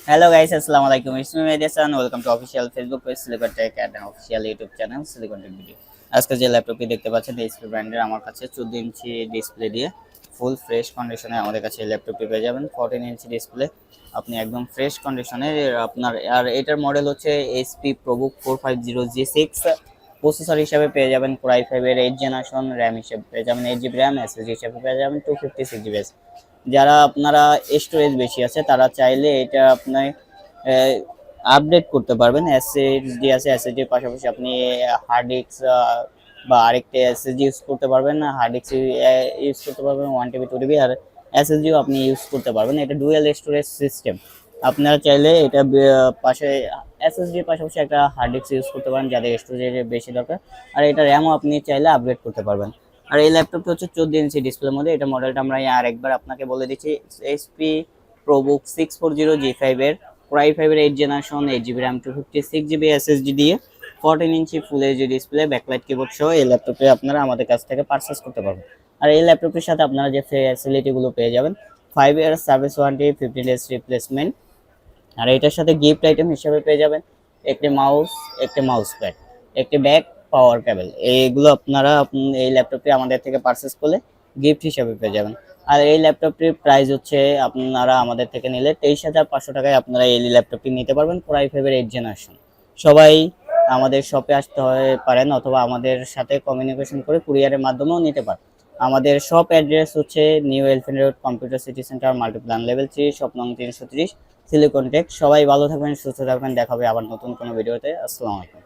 Hello guys, আসসালামু আলাইকুম। It's me মেডিসান। Welcome to official Facebook page Silicon Tech and official YouTube channel Silicon Tech video. আজকে যে ল্যাপটপটি দেখতে পাচ্ছেন এইচপি ব্র্যান্ডের, আমার কাছে 14 ইঞ্চি ডিসপ্লে দিয়ে ফুল ফ্রেশ কন্ডিশনে আমাদের কাছে এই ল্যাপটপটি পেয়ে যাবেন। 14 ইঞ্চি ডিসপ্লে, আপনি একদম ফ্রেশ কন্ডিশনে আপনার। আর এটার মডেল হচ্ছে এইচপি প্রোবুক 450G6। প্রসেসর হিসাবে পেয়ে যাবেন কোর i5 এর 8 জেনারেশন, র্যাম হিসেবে পেয়ে যাবেন 8 জিবি র্যাম, এসএসডি হিসেবে পেয়ে যাবেন 256 জিবি। যারা আপনারা স্টোরেজ বেশি আছে তারা চাইলে এটা আপনি আপডেট করতে পারবেন। এসএসডি আছে, এসএসডির পাশাপাশি আপনি হার্ড ডিস্ক বা আরেকটা এসএসডি ইউজ করতে পারবেন। হার্ড ডিস্ক ইউজ করতে পারবেন 1 টিবি 2 টিবি, আর এসএসডিও আপনি ইউজ করতে পারবেন। এটা ডুয়াল স্টোরেজ সিস্টেম। আপনারা চাইলে এটা পাশে এসএসডির পাশাপাশি একটা হার্ড ডিস্ক ইউজ করতে পারেন যাদের স্টোরেজ বেশি দরকার। আর এটা র্যামও আপনি চাইলে আপগ্রেড করতে পারবেন। আর এই ল্যাপটপটা হচ্ছে 14 ইঞ্চি ডিসপ্লের মধ্যে। এটা মডেলটা আমরা আরেকবার আপনাকে বলে দিচ্ছি, এইচপি প্রোবুক 640G5 এর কোর i5 এর 8 generation, 8 GB RAM, 256 GB SSD দিয়ে 14 inch full HD display, backlight keyboard সহ এই ল্যাপটপে আপনারা আমাদের কাছ থেকে পারচেস করতে পারবেন। আর এই ল্যাপটপের সাথে আপনারা যে ফ্যাসিলিটিগুলো পেয়ে যাবেন, 5 year service warranty, 15 days replacement. আর এটার সাথে গিফট আইটেম হিসেবে পেয়ে যাবেন একটি মাউস, একটি মাউস প্যাড, একটি ব্যাক, পাওয়ার কেবল। এইগুলো আপনারা এই ল্যাপটপটি আমাদের থেকে পারচেস করলে গিফট হিসেবে পেয়ে যাবেন। আর এই ল্যাপটপটির প্রাইস হচ্ছে, আপনারা আমাদের থেকে নিলে 23,500 টাকায় আপনারা এই ল্যাপটপটি নিতে পারবেন কোর i5 এর 8 জেনারেশন। সবাই আমাদের শপে আসতে পারেন অথবা আমাদের সাথে কমিউনিকেশন করে কুরিয়ারের মাধ্যমেও নিতে পারেন। আমাদের শপ অ্যাড্রেস হচ্ছে new elephant road, computer city centre, Multiplan level 3, shop নং 330, সিলিকন টেক। সবাই ভালো থাকবেন, সুস্থ থাকবেন। দেখা হবে আবার নতুন কোনো ভিডিওতে। আসসালামু আলাইকুম।